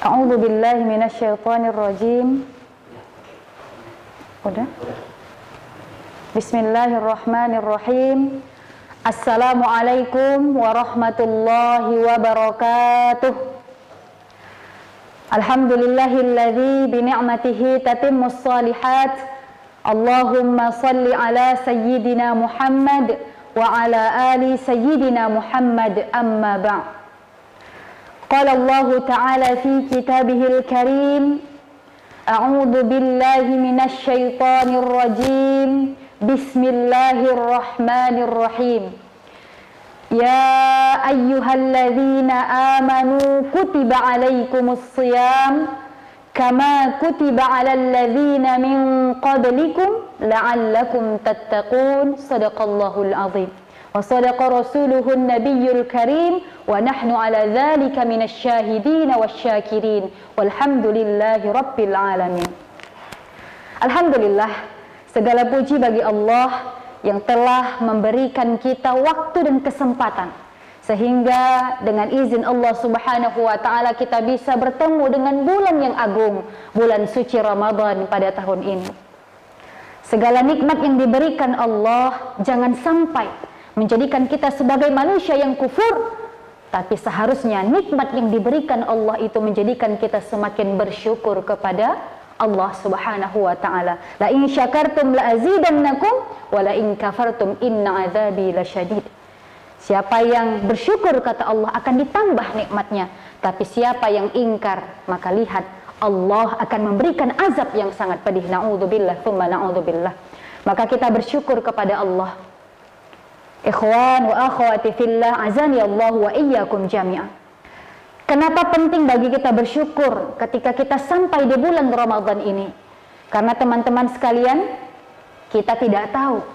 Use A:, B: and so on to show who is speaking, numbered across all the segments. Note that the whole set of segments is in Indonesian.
A: A'udzu billahi minasyaitonir rajim. Udah? Bismillahirrahmanirrahim. Assalamualaikum warahmatullahi wabarakatuh. Alhamdulillahilladzi bi ni'matihi tatimmus shalihat. Allahumma salli ala sayyidina Muhammad wa ala ali sayyidina Muhammad, amma ba'd. Qala Allah Ta'ala fi kitabihil karim, a'udzu billahi minasy syaithanir rajim. Bismillahirrahmanirrahim. Ya ayyuhalladzina amanu kutiba alaikumus shiyam kama kutiba alal ladzina min qablikum la'allakum tattaqun. Shadaqallahul azim. Wa sadaqa rasuluhun nabiyyul karim wa nahnu ala dzalika minasy syahidin wasyakirin walhamdulillahi rabbil alamin. Alhamdulillah, segala puji bagi Allah yang telah memberikan kita waktu dan kesempatan sehingga dengan izin Allah Subhanahu wa taala kita bisa bertemu dengan bulan yang agung, bulan suci Ramadan pada tahun ini. Segala nikmat yang diberikan Allah jangan sampai menjadikan kita sebagai manusia yang kufur, tapi seharusnya nikmat yang diberikan Allah itu menjadikan kita semakin bersyukur kepada Allah Subhanahu wa taala. La in syakartum la azidannakum wa la in kafartum inna azabi lasyadid. Siapa yang bersyukur kata Allah akan ditambah nikmatnya, tapi siapa yang ingkar maka lihat Allah akan memberikan azab yang sangat pedih. Na'udzubillah tsumma na'udzubillah. Maka kita bersyukur kepada Allah. Ikhwan wa akhwati fillah, azani Allah wa iyyakum jami'an. Kenapa penting bagi kita bersyukur ketika kita sampai di bulan Ramadan ini? Karena teman-teman sekalian, kita tidak tahu,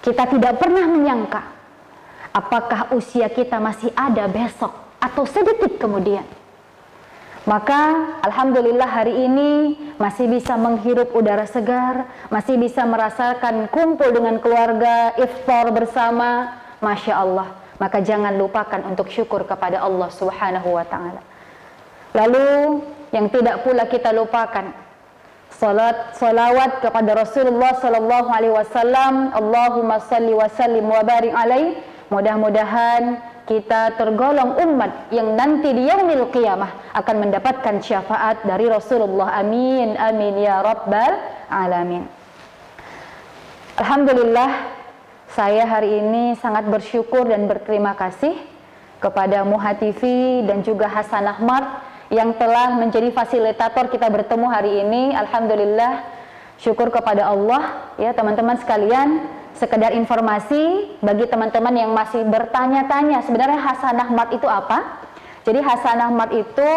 A: kita tidak pernah menyangka apakah usia kita masih ada besok atau sedetik kemudian. Maka alhamdulillah hari ini masih bisa menghirup udara segar, masih bisa merasakan kumpul dengan keluarga, iftar bersama, Masya Allah. Maka jangan lupakan untuk syukur kepada Allah Subhanahu wa ta'ala. Lalu yang tidak pula kita lupakan, salawat kepada Rasulullah sallallahu alaihi wasallam. Allahumma salli wa sallim wa barik alaihi. Mudah-mudahan kita tergolong umat yang nanti di yaumil qiyamah akan mendapatkan syafaat dari Rasulullah. Amin, amin ya rabbal alamin. Alhamdulillah, saya hari ini sangat bersyukur dan berterima kasih kepada Muha TV dan juga Hasan Ahmad yang telah menjadi fasilitator kita bertemu hari ini. Alhamdulillah, syukur kepada Allah ya teman-teman sekalian. Sekedar informasi bagi teman-teman yang masih bertanya-tanya sebenarnya Hasan Ahmad itu apa? Jadi Hasan Ahmad itu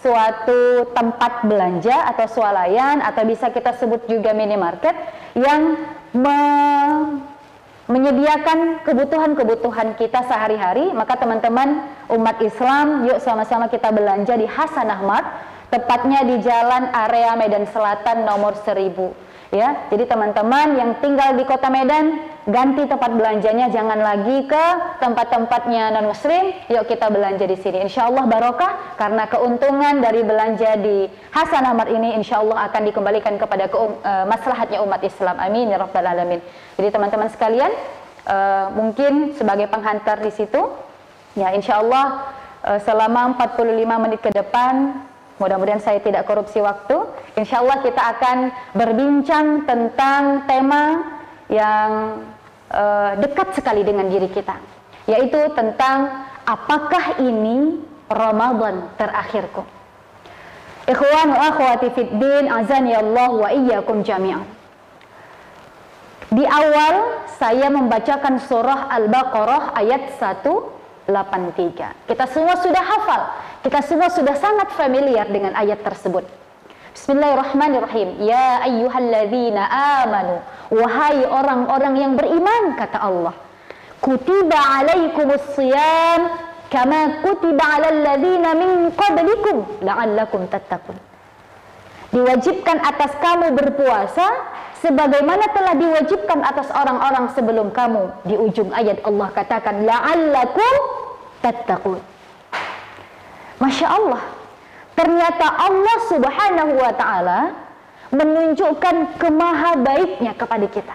A: suatu tempat belanja atau swalayan atau bisa kita sebut juga minimarket yang menyediakan kebutuhan-kebutuhan kita sehari-hari. Maka teman-teman umat Islam, yuk sama-sama kita belanja di Hasan Ahmad, tepatnya di Jalan Area Medan Selatan nomor 1000. Ya, jadi teman-teman yang tinggal di Kota Medan, ganti tempat belanjanya, jangan lagi ke tempat-tempatnya non-muslim. Yuk kita belanja di sini. Insya Allah barokah, karena keuntungan dari belanja di Hasan Ahmad ini insya Allah akan dikembalikan kepada maslahatnya umat Islam. Amin ya rabbal alamin. Jadi teman-teman sekalian, mungkin sebagai penghantar di situ, ya insya Allah selama 45 menit ke depan, mudah-mudahan saya tidak korupsi waktu. Insya Allah kita akan berbincang tentang tema yang dekat sekali dengan diri kita, yaitu tentang apakah ini Ramadan terakhirku. Ikhwan wa akhwati fiddin, azani Allah wa iyyakum jami'an. Di awal saya membacakan surah Al-Baqarah ayat 183. Kita semua sudah hafal, kita semua sudah sangat familiar dengan ayat tersebut. Bismillahirrahmanirrahim. Ya ayyuhalladzina amanu, wahai orang-orang yang beriman, kata Allah, kutiba alaikumus shiyam kama kutiba alal ladzina min qablikum la'allakum tattaqun. Diwajibkan atas kamu berpuasa sebagaimana telah diwajibkan atas orang-orang sebelum kamu. Di ujung ayat Allah katakan la'allakum tattaqun. Masya Allah, ternyata Allah Subhanahu wa Ta'ala menunjukkan kemaha baiknya kepada kita.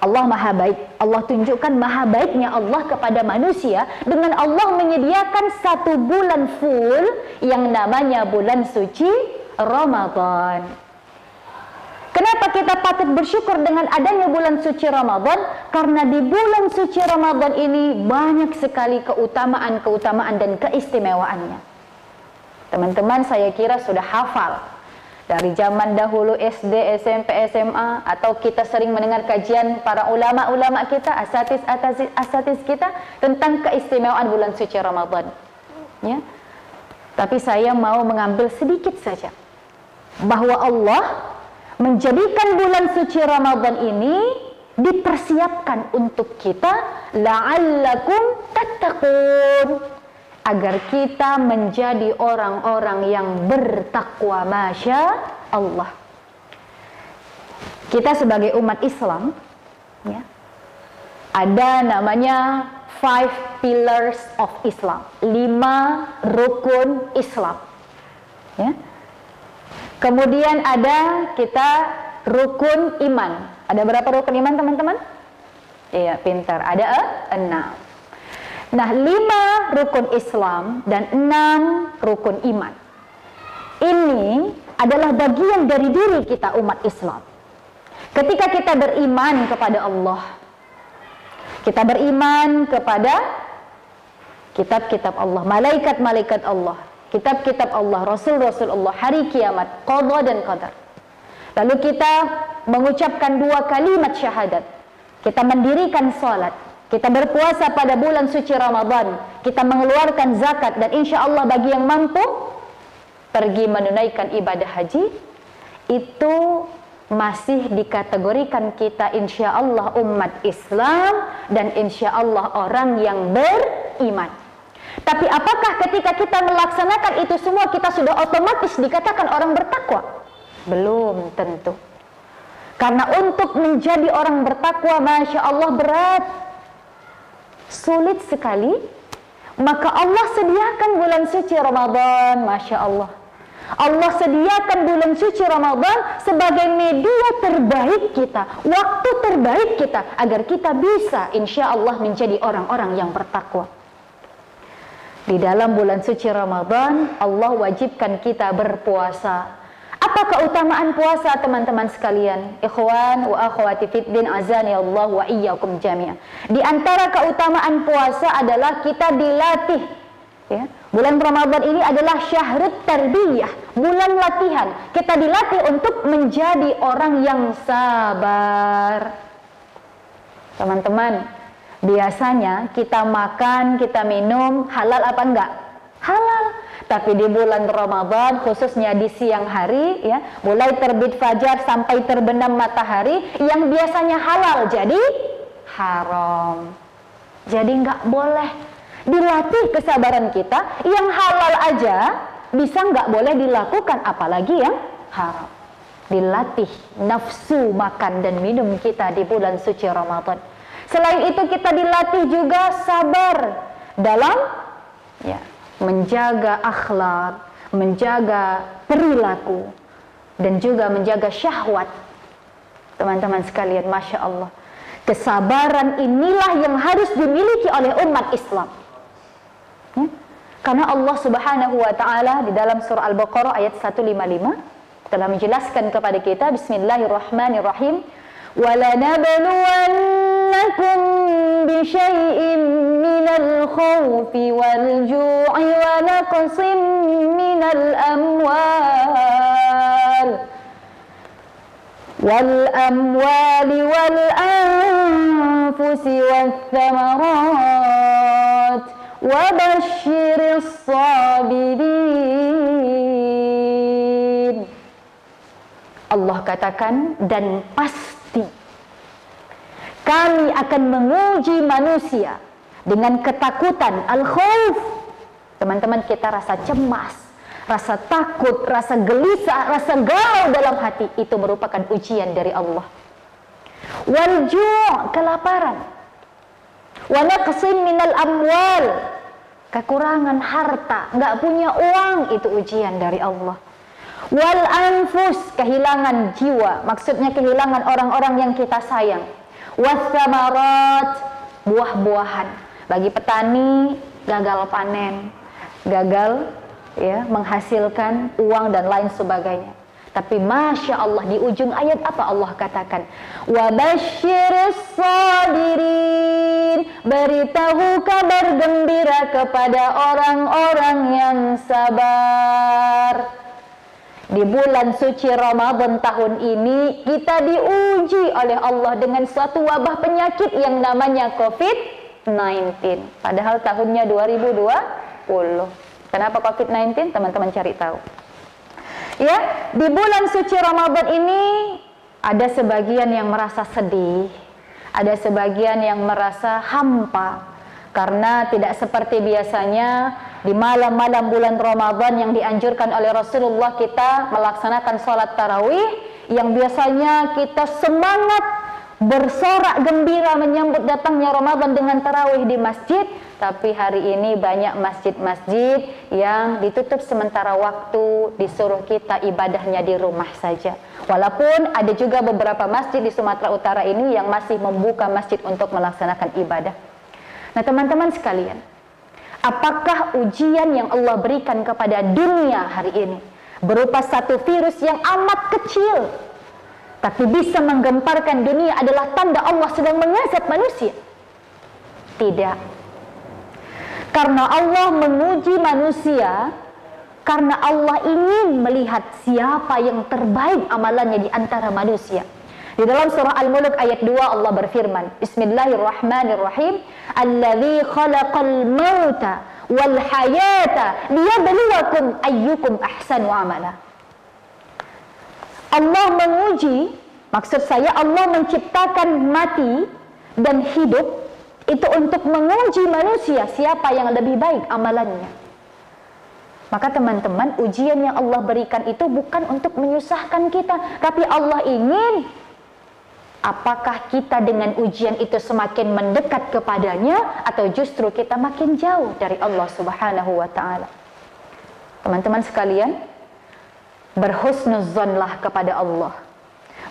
A: Allah maha baik. Allah tunjukkan maha baiknya Allah kepada manusia dengan Allah menyediakan satu bulan full yang namanya bulan suci Ramadan. Kenapa kita patut bersyukur dengan adanya bulan suci Ramadan? Karena di bulan suci Ramadan ini banyak sekali keutamaan-keutamaan dan keistimewaannya. Teman-teman, saya kira sudah hafal dari zaman dahulu SD, SMP, SMA, atau kita sering mendengar kajian para ulama-ulama kita, asatis kita tentang keistimewaan bulan suci Ramadan. Ya. Tapi saya mau mengambil sedikit saja bahwa Allah menjadikan bulan suci Ramadan ini dipersiapkan untuk kita la'allakum tattaqun, agar kita menjadi orang-orang yang bertakwa. Masya Allah. Kita sebagai umat Islam, ya, ada namanya 5 pillars of Islam, 5 rukun Islam, ya. Kemudian ada kita rukun iman. Ada berapa rukun iman, teman-teman? Iya, pintar. Ada 6. Nah, 5 rukun Islam dan 6 rukun iman. Ini adalah bagian dari diri kita umat Islam. Ketika kita beriman kepada Allah, kita beriman kepada kitab-kitab Allah, malaikat-malaikat Allah, kitab-kitab Allah, Rasul-Rasul Allah, hari kiamat, qada dan qadar. Lalu kita mengucapkan 2 kalimat syahadat. Kita mendirikan salat, kita berpuasa pada bulan suci Ramadan, kita mengeluarkan zakat, dan insya Allah bagi yang mampu pergi menunaikan ibadah haji. Itu masih dikategorikan kita insya Allah umat Islam dan insya Allah orang yang beriman. Tapi apakah ketika kita melaksanakan itu semua kita sudah otomatis dikatakan orang bertakwa? Belum tentu. Karena untuk menjadi orang bertakwa, Masya Allah, berat, sulit sekali. Maka Allah sediakan bulan suci Ramadan. Masya Allah, Allah sediakan bulan suci Ramadan sebagai media terbaik kita, waktu terbaik kita, agar kita bisa insya Allah menjadi orang-orang yang bertakwa. Di dalam bulan suci Ramadan, Allah wajibkan kita berpuasa. Apa keutamaan puasa, teman-teman sekalian? Ikhwan wa akhwati fiddin, azani Allah wa iyyakum jami'an. Di antara keutamaan puasa adalah kita dilatih. Ya. Bulan Ramadan ini adalah syahrut tarbiyah, bulan latihan. Kita dilatih untuk menjadi orang yang sabar. Teman-teman, biasanya kita makan, kita minum, halal apa enggak? Halal. Tapi di bulan Ramadan, khususnya di siang hari, ya, mulai terbit fajar sampai terbenam matahari, yang biasanya halal jadi haram. Jadi enggak boleh. Dilatih kesabaran kita, yang halal aja bisa enggak boleh dilakukan, apalagi yang haram. Dilatih nafsu makan dan minum kita di bulan suci Ramadan. Selain itu kita dilatih juga sabar dalam menjaga akhlak, menjaga perilaku, dan juga menjaga syahwat. Teman-teman sekalian, Masya Allah, kesabaran inilah yang harus dimiliki oleh umat Islam. Ya? Karena Allah Subhanahu wa Ta'ala di dalam surah Al-Baqarah ayat 155 telah menjelaskan kepada kita, Bismillahirrahmanirrahim, وَلَنَبْلُوَنَّكُمْ بِشَيْءٍ مِّنَ الْخَوْفِ وَالْجُوعِ وَنَقْصٍ مِّنَ الْأَمْوَالِ وَالْأَنفُسِ وَالثَّمَرَاتِ وَبَشِّرِ الصَّابِرِينَ. Allah katakan, dan pasti kami akan menguji manusia dengan ketakutan, al-khauf. Teman-teman, kita rasa cemas, rasa takut, rasa gelisah, rasa galau dalam hati, itu merupakan ujian dari Allah. Wal-ju', kelaparan. Wa naqsin minal amwal, kekurangan harta, nggak punya uang, itu ujian dari Allah. Wal anfus, kehilangan jiwa, maksudnya kehilangan orang-orang yang kita sayang. Wassamarat, buah-buahan. Bagi petani, gagal panen, gagal ya menghasilkan uang dan lain sebagainya. Tapi Masya Allah, di ujung ayat apa Allah katakan? Wa basyiris sabirin, beritahu kabar gembira kepada orang-orang yang sabar. Di bulan suci Ramadan tahun ini kita diuji oleh Allah dengan suatu wabah penyakit yang namanya COVID-19. Padahal tahunnya 2020. Kenapa COVID-19? Teman-teman cari tahu. Ya, di bulan suci Ramadan ini ada sebagian yang merasa sedih, ada sebagian yang merasa hampa karena tidak seperti biasanya di malam-malam bulan Ramadan yang dianjurkan oleh Rasulullah kita melaksanakan sholat tarawih, yang biasanya kita semangat bersorak gembira menyambut datangnya Ramadan dengan tarawih di masjid. Tapi hari ini banyak masjid-masjid yang ditutup sementara waktu, disuruh kita ibadahnya di rumah saja. Walaupun ada juga beberapa masjid di Sumatera Utara ini yang masih membuka masjid untuk melaksanakan ibadah. Nah teman-teman sekalian, apakah ujian yang Allah berikan kepada dunia hari ini berupa satu virus yang amat kecil tapi bisa menggemparkan dunia adalah tanda Allah sedang mengazab manusia? Tidak. Karena Allah menguji manusia, karena Allah ingin melihat siapa yang terbaik amalannya di antara manusia. Di dalam surah Al-Mulk ayat 2 Allah berfirman, Bismillahirrahmanirrahim, Alladzi khalaqal mauta wal hayata liyabluwakum ayyukum ahsanu amala. Allah menguji, maksud saya Allah menciptakan mati dan hidup itu untuk menguji manusia siapa yang lebih baik amalannya. Maka teman-teman, ujian yang Allah berikan itu bukan untuk menyusahkan kita, tapi Allah ingin apakah kita dengan ujian itu semakin mendekat kepadanya atau justru kita makin jauh dari Allah Subhanahu wa ta'ala. Teman-teman sekalian, berhusnuzonlah kepada Allah,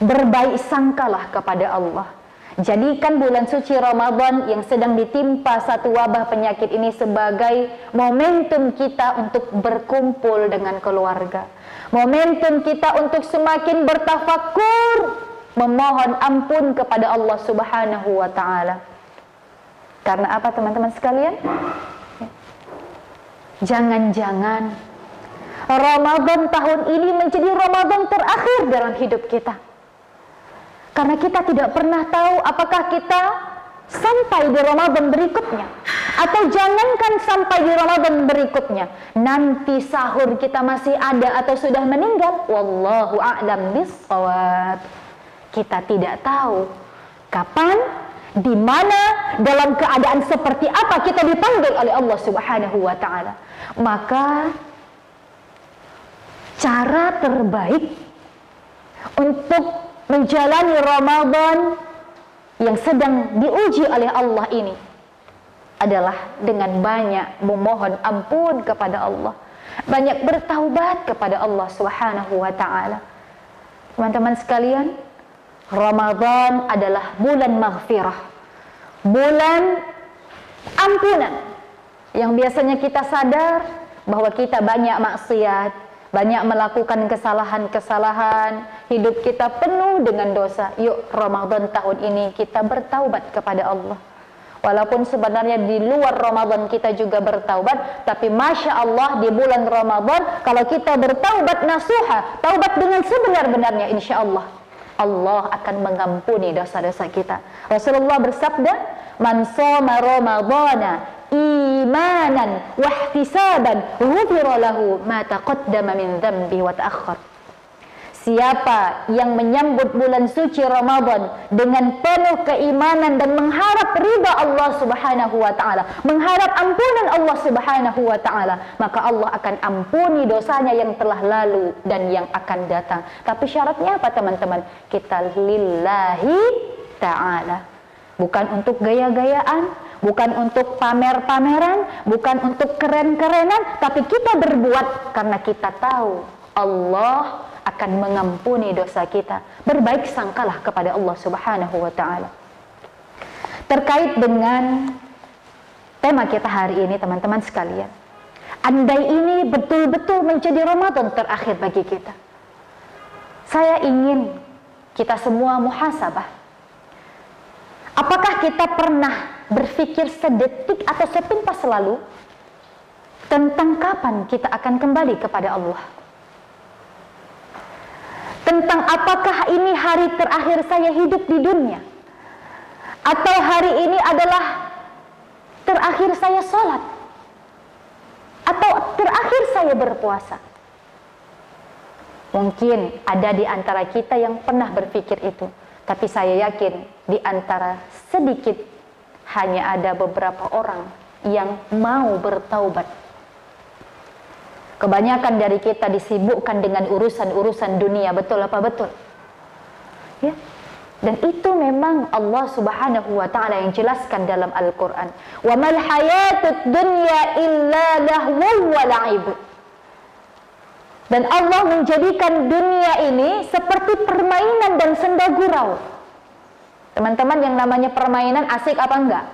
A: berbaik sangkalah kepada Allah. Jadikan bulan suci Ramadan yang sedang ditimpa satu wabah penyakit ini sebagai momentum kita untuk berkumpul dengan keluarga, momentum kita untuk semakin bertafakur, memohon ampun kepada Allah Subhanahu wa ta'ala. Karena apa teman-teman sekalian? Jangan-jangan Ramadan tahun ini menjadi Ramadan terakhir dalam hidup kita. Karena kita tidak pernah tahu apakah kita sampai di Ramadan berikutnya, atau jangankan sampai di Ramadan berikutnya, nanti sahur kita masih ada atau sudah meninggal. Wallahu a'lam bishawab. Kita tidak tahu kapan, di mana, dalam keadaan seperti apa kita dipanggil oleh Allah Subhanahu wa ta'ala. Maka cara terbaik untuk menjalani Ramadan yang sedang diuji oleh Allah ini adalah dengan banyak memohon ampun kepada Allah, banyak bertaubat kepada Allah Subhanahu wa ta'ala. Teman-teman sekalian, Ramadan adalah bulan maghfirah, bulan ampunan, yang biasanya kita sadar bahwa kita banyak maksiat, banyak melakukan kesalahan-kesalahan, hidup kita penuh dengan dosa. Yuk Ramadan tahun ini kita bertaubat kepada Allah. Walaupun sebenarnya di luar Ramadan kita juga bertaubat, tapi Masya Allah di bulan Ramadan kalau kita bertaubat nasuha, taubat dengan sebenar-benarnya, insya Allah Allah akan mengampuni dosa-dosa kita. Rasulullah bersabda, Man shoma Ramadana imanan wahtisaban ghufira lahu ma taqaddama min dzambi wa ta'akhkhar. Siapa yang menyambut bulan suci Ramadan dengan penuh keimanan dan mengharap ridha Allah Subhanahu wa ta'ala, mengharap ampunan Allah Subhanahu wa ta'ala, maka Allah akan ampuni dosanya yang telah lalu dan yang akan datang. Tapi syaratnya apa teman-teman? Kita lillahi ta'ala, bukan untuk gaya-gayaan, bukan untuk pamer-pameran, bukan untuk keren-kerenan, tapi kita berbuat karena kita tahu Allah akan mengampuni dosa kita. Berbaik sangkalah kepada Allah Subhanahu wa ta'ala. Terkait dengan tema kita hari ini, teman-teman sekalian, andai ini betul-betul menjadi Ramadan terakhir bagi kita, saya ingin kita semua muhasabah. Apakah kita pernah berpikir sedetik atau sepintas lalu tentang kapan kita akan kembali kepada Allah? Tentang apakah ini hari terakhir saya hidup di dunia, atau hari ini adalah terakhir saya sholat, atau terakhir saya berpuasa? Mungkin ada di antara kita yang pernah berpikir itu, tapi saya yakin di antara sedikit hanya ada beberapa orang yang mau bertaubat. Kebanyakan dari kita disibukkan dengan urusan-urusan dunia, betul apa betul? Ya. Dan itu memang Allah Subhanahu wa ta'ala yang jelaskan dalam Al-Quran. Wa mal hayatud dunya illa lahwun wa la'ib. Dan Allah menjadikan dunia ini seperti permainan dan senda gurau. Teman-teman, yang namanya permainan asik apa enggak?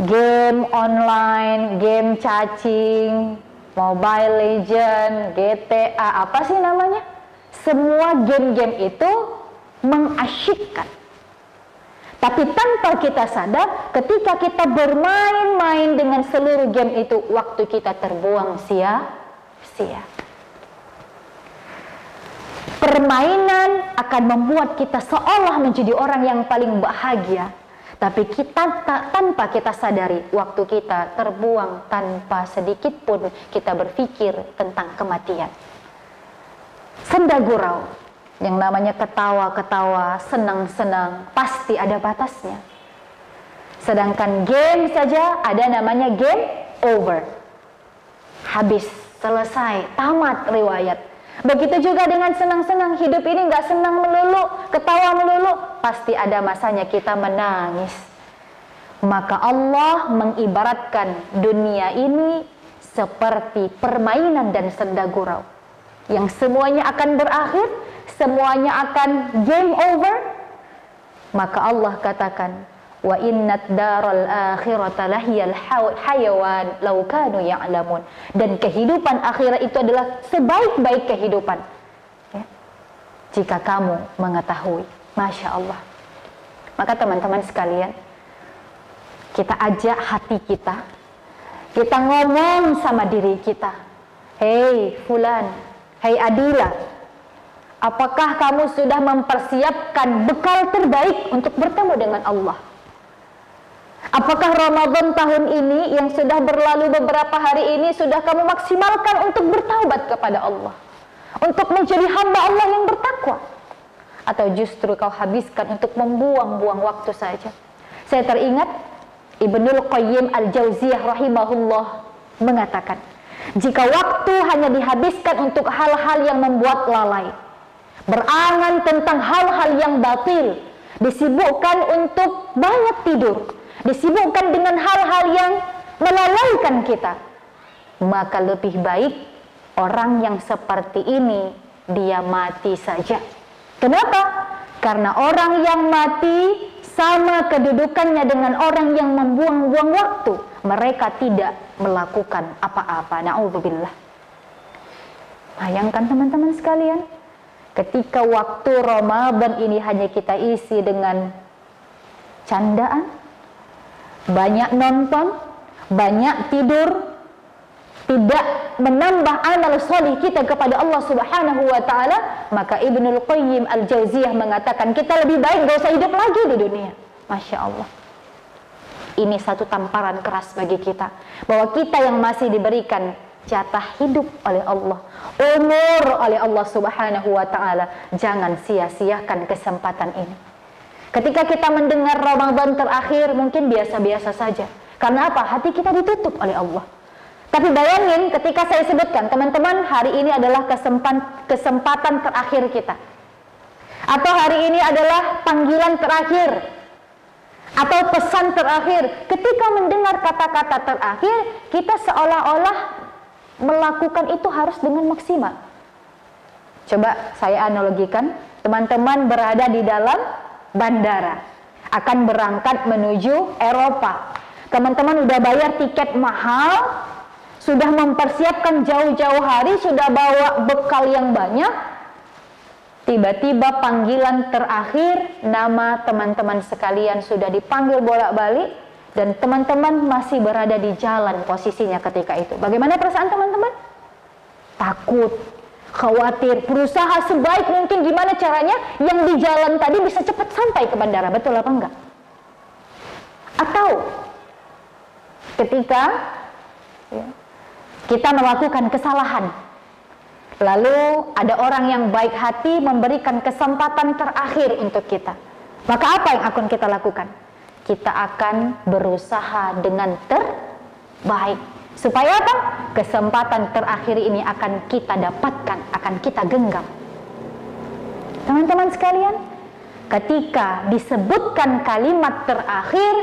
A: Game online, game cacing, Mobile Legend, GTA, apa sih namanya? Semua game-game itu mengasyikkan. Tapi tanpa kita sadar, ketika kita bermain-main dengan seluruh game itu, waktu kita terbuang sia-sia. Permainan akan membuat kita seolah menjadi orang yang paling bahagia, tapi kita tanpa kita sadari, waktu kita terbuang tanpa sedikit pun kita berpikir tentang kematian. Senda gurau, yang namanya ketawa-ketawa, senang-senang, pasti ada batasnya. Sedangkan game saja ada namanya game over. Habis, selesai, tamat riwayat. Begitu juga dengan senang-senang, hidup ini nggak senang melulu, ketawa melulu, pasti ada masanya kita menangis. Maka Allah mengibaratkan dunia ini seperti permainan dan senda gurau, yang semuanya akan berakhir, semuanya akan game over. Maka Allah katakan, wa innad daral akhirata lahiyal hayawan law kanu ya'lamun. Dan kehidupan akhirat itu adalah sebaik-baik kehidupan, ya, jika kamu mengetahui. Masya Allah. Maka teman-teman sekalian, kita ajak hati kita, kita ngomong sama diri kita, hei fulan, hei Adila, apakah kamu sudah mempersiapkan bekal terbaik untuk bertemu dengan Allah? Apakah Ramadan tahun ini yang sudah berlalu beberapa hari ini sudah kamu maksimalkan untuk bertaubat kepada Allah, untuk menjadi hamba Allah yang bertakwa? Atau justru kau habiskan untuk membuang-buang waktu saja? Saya teringat Ibnul Qayyim Al-Jauziyah rahimahullah mengatakan, jika waktu hanya dihabiskan untuk hal-hal yang membuat lalai, berangan tentang hal-hal yang batil, disibukkan untuk banyak tidur, disibukkan dengan hal-hal yang melalaikan kita, maka lebih baik orang yang seperti ini dia mati saja. Kenapa? Karena orang yang mati sama kedudukannya dengan orang yang membuang-buang waktu. Mereka tidak melakukan apa-apa. Na'udzubillah. Bayangkan teman-teman sekalian, ketika waktu Ramadan ini hanya kita isi dengan candaan, banyak nonton, banyak tidur, tidak menambah amal solih kita kepada Allah Subhanahu wa ta'ala, maka Ibnul Qayyim Al-Jauziyah mengatakan kita lebih baik gak usah hidup lagi di dunia. Masya Allah. Ini satu tamparan keras bagi kita, bahwa kita yang masih diberikan jatah hidup oleh Allah, umur oleh Allah Subhanahu wa ta'ala, jangan sia-siakan kesempatan ini. Ketika kita mendengar Ramadan terakhir mungkin biasa-biasa saja. Karena apa? Hati kita ditutup oleh Allah. Tapi bayangin ketika saya sebutkan, teman-teman, hari ini adalah kesempatan terakhir kita, atau hari ini adalah panggilan terakhir, atau pesan terakhir. Ketika mendengar kata-kata terakhir, kita seolah-olah melakukan itu harus dengan maksimal. Coba saya analogikan, teman-teman berada di dalam bandara, akan berangkat menuju Eropa. Teman-teman udah bayar tiket mahal, sudah mempersiapkan jauh-jauh hari, sudah bawa bekal yang banyak. Tiba-tiba panggilan terakhir, nama teman-teman sekalian sudah dipanggil bolak-balik, dan teman-teman masih berada di jalan posisinya ketika itu. Bagaimana perasaan teman-teman? Takut, khawatir, berusaha sebaik mungkin gimana caranya yang di jalan tadi bisa cepat sampai ke bandara, betul apa enggak? Atau ketika kita melakukan kesalahan, lalu ada orang yang baik hati memberikan kesempatan terakhir untuk kita, maka apa yang akan kita lakukan? Kita akan berusaha dengan terbaik. Supaya apa? Kesempatan terakhir ini akan kita dapatkan, akan kita genggam. Teman-teman sekalian, ketika disebutkan kalimat terakhir,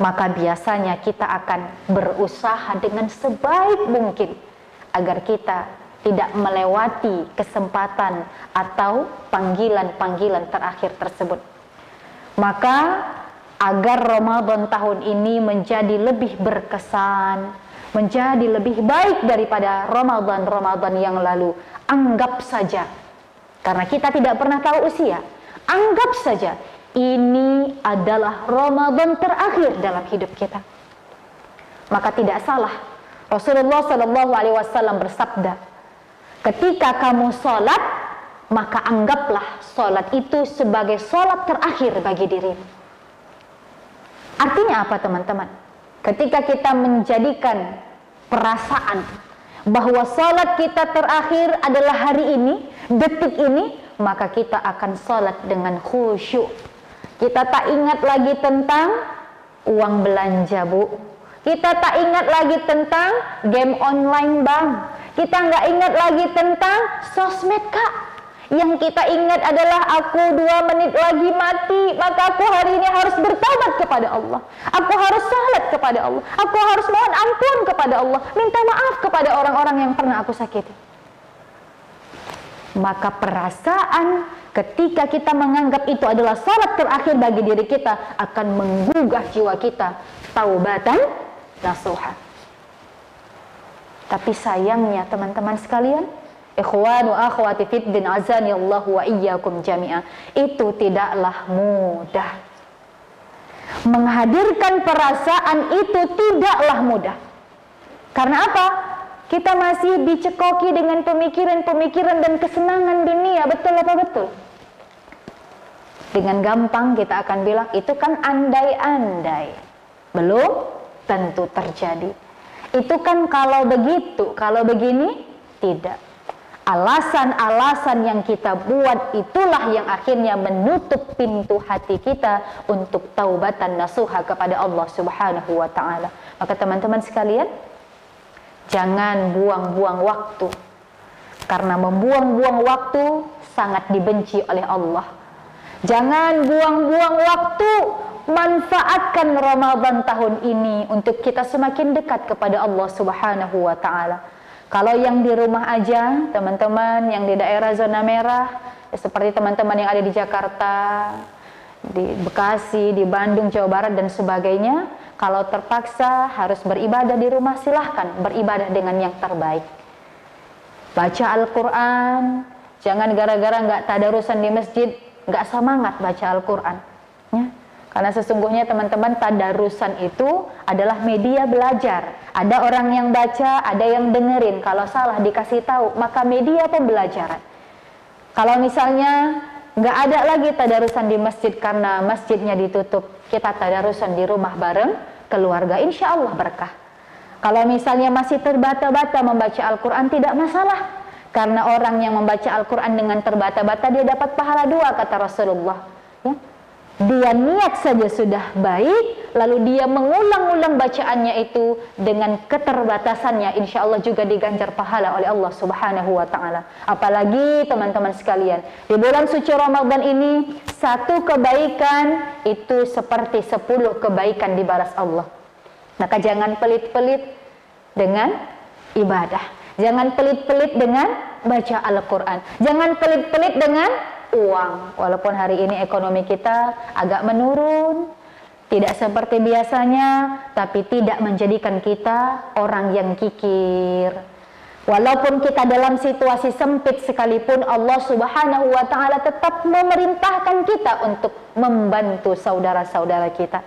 A: maka biasanya kita akan berusaha dengan sebaik mungkin agar kita tidak melewati kesempatan atau panggilan-panggilan terakhir tersebut. Maka agar Ramadan tahun ini menjadi lebih berkesan, menjadi lebih baik daripada Ramadan-Ramadan yang lalu, anggap saja, karena kita tidak pernah tahu usia, anggap saja ini adalah Ramadan terakhir dalam hidup kita. Maka tidak salah Rasulullah SAW bersabda, ketika kamu sholat, maka anggaplah sholat itu sebagai sholat terakhir bagi dirimu. Artinya apa teman-teman? Ketika kita menjadikan perasaan bahwa sholat kita terakhir adalah hari ini, detik ini, maka kita akan sholat dengan khusyuk. Kita tak ingat lagi tentang uang belanja, Bu. Kita tak ingat lagi tentang game online, Bang. Kita nggak ingat lagi tentang sosmed, Kak. Yang kita ingat adalah aku 2 menit lagi mati, maka aku hari ini harus bertobat kepada Allah. Aku harus salat kepada Allah. Aku harus mohon ampun kepada Allah, minta maaf kepada orang-orang yang pernah aku sakiti. Maka perasaan ketika kita menganggap itu adalah salat terakhir bagi diri kita akan menggugah jiwa kita taubatan nasuha. Tapi sayangnya teman-teman sekalian, ikhwan wa akhwati fid din azani Allah wa iyyakum jami'ah, itu tidaklah mudah. Menghadirkan perasaan itu tidaklah mudah. Karena apa? Kita masih dicekoki dengan pemikiran-pemikiran dan kesenangan dunia, betul apa betul? Dengan gampang kita akan bilang itu kan andai-andai, belum tentu terjadi. Itu kan kalau begitu, kalau begini, tidak. Alasan-alasan yang kita buat itulah yang akhirnya menutup pintu hati kita untuk taubatan nasuha kepada Allah Subhanahu wa ta'ala. Maka teman-teman sekalian, jangan buang-buang waktu, karena membuang-buang waktu sangat dibenci oleh Allah. Jangan buang-buang waktu, manfaatkan Ramadan tahun ini untuk kita semakin dekat kepada Allah Subhanahu wa ta'ala. Kalau yang di rumah aja, teman-teman yang di daerah zona merah, ya seperti teman-teman yang ada di Jakarta, di Bekasi, di Bandung, Jawa Barat dan sebagainya, kalau terpaksa harus beribadah di rumah, silahkan beribadah dengan yang terbaik. Baca Al-Quran, jangan gara-gara nggak tadarusan di masjid, nggak semangat baca Al-Quran. Ya. Karena sesungguhnya teman-teman, tadarusan itu adalah media belajar. Ada orang yang baca, ada yang dengerin. Kalau salah dikasih tahu, maka media pembelajaran. Kalau misalnya nggak ada lagi tadarusan di masjid karena masjidnya ditutup, kita tadarusan di rumah bareng keluarga, insya Allah berkah. Kalau misalnya masih terbata-bata membaca Al-Quran, tidak masalah. Karena orang yang membaca Al-Quran dengan terbata-bata, dia dapat pahala 2, kata Rasulullah. Ya. dia niat saja sudah baik, lalu dia mengulang-ulang bacaannya itu dengan keterbatasannya, insya Allah juga diganjar pahala oleh Allah Subhanahu wa Ta'ala. Apalagi teman-teman sekalian, di bulan suci Ramadan ini, satu kebaikan itu seperti 10 kebaikan dibalas Allah. Maka jangan pelit-pelit dengan ibadah, jangan pelit-pelit dengan baca Al-Quran, jangan pelit-pelit dengan uang. Walaupun hari ini ekonomi kita agak menurun, tidak seperti biasanya, tapi tidak menjadikan kita orang yang kikir. Walaupun kita dalam situasi sempit sekalipun, Allah Subhanahu wa Ta'ala tetap memerintahkan kita untuk membantu saudara-saudara kita.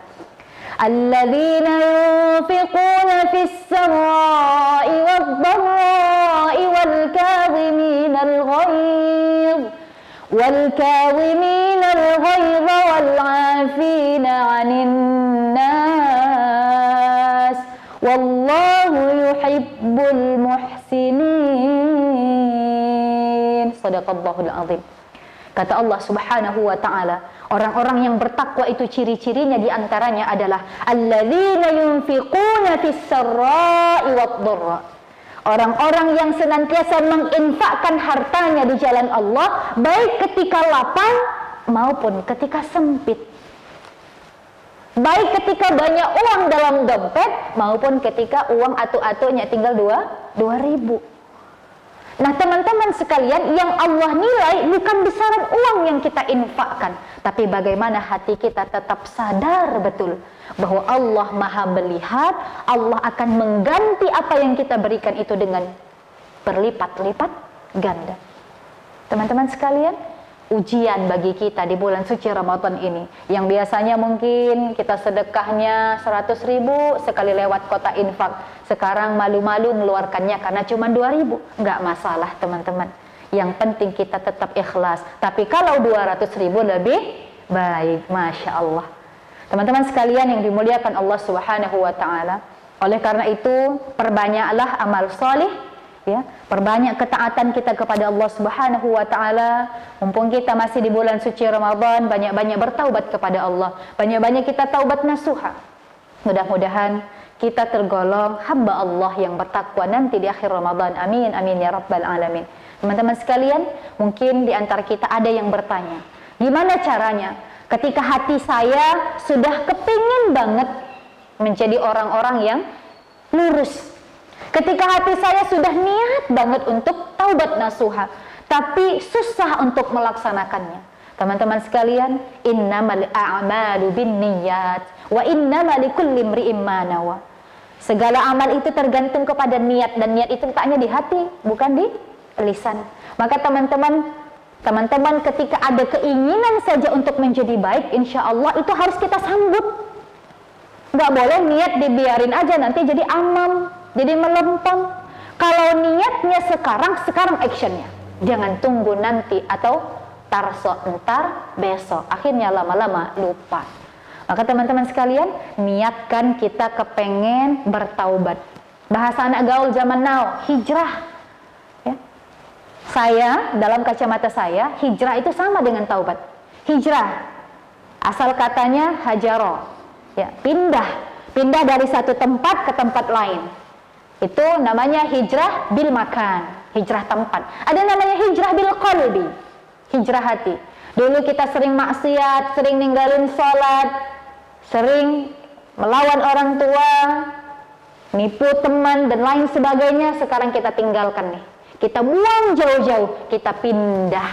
A: Alladzina yunfiquna fis sarra'i wad-dharra'i wal kadhiminal ghaidh والكاظمين الغيظ والعافين عن الناس والله يحب المحسنين. Shadaqallahul azim. Kata Allah Subhanahu wa Ta'ala, orang-orang yang bertakwa itu ciri-cirinya diantaranya adalah alladzina yunfiquna fis sarra'i wad-dharra. Orang-orang yang senantiasa menginfakkan hartanya di jalan Allah, baik ketika lapang maupun ketika sempit. Baik ketika banyak uang dalam dompet maupun ketika uang atu-atunya tinggal 2.000. Nah teman-teman sekalian, yang Allah nilai bukan besaran uang yang kita infakkan, tapi bagaimana hati kita tetap sadar betul bahwa Allah Maha melihat, Allah akan mengganti apa yang kita berikan itu dengan berlipat-lipat ganda. Teman-teman sekalian, ujian bagi kita di bulan suci Ramadan ini, yang biasanya mungkin kita sedekahnya 100.000 sekali lewat kota infak, sekarang malu-malu mengeluarkannya karena cuma 2.000. Nggak masalah teman-teman, yang penting kita tetap ikhlas. Tapi kalau 200.000 lebih baik, Masya Allah. Teman-teman sekalian yang dimuliakan Allah Subhanahu wa Ta'ala, oleh karena itu perbanyaklah amal soleh, ya, perbanyak ketaatan kita kepada Allah Subhanahu wa Ta'ala. Mumpung kita masih di bulan suci Ramadan, banyak-banyak bertaubat kepada Allah, banyak-banyak kita taubat nasuha. Mudah-mudahan kita tergolong hamba Allah yang bertakwa nanti di akhir Ramadan. Amin, amin ya rabbal alamin. Teman-teman sekalian, mungkin di antara kita ada yang bertanya, gimana caranya ketika hati saya sudah kepingin banget menjadi orang-orang yang lurus, ketika hati saya sudah niat banget untuk taubat nasuha, tapi susah untuk melaksanakannya. Teman-teman sekalian, innamal a'malu binniyat wa innamal likulli imri'in ma nawa. Segala amal itu tergantung kepada niat, dan niat itu letaknya di hati, bukan di lisan. Maka teman-teman ketika ada keinginan saja untuk menjadi baik, insya Allah itu harus kita sambut. Nggak boleh niat dibiarin aja nanti jadi amam, jadi melempem. Kalau niatnya sekarang actionnya. Jangan tunggu nanti atau ntar besok. Akhirnya lama-lama lupa. Maka teman-teman sekalian, niatkan kita kepengen bertaubat. Bahasa anak gaul zaman now, hijrah. Saya, dalam kacamata saya, hijrah itu sama dengan taubat. Hijrah, asal katanya hajaro, ya, pindah dari satu tempat ke tempat lain. Itu namanya hijrah bil makan, hijrah tempat. Ada namanya hijrah bil qalbi, hijrah hati. Dulu kita sering maksiat, sering ninggalin sholat, sering melawan orang tua, nipu teman dan lain sebagainya. Sekarang kita tinggalkan nih. Kita buang jauh-jauh, kita pindah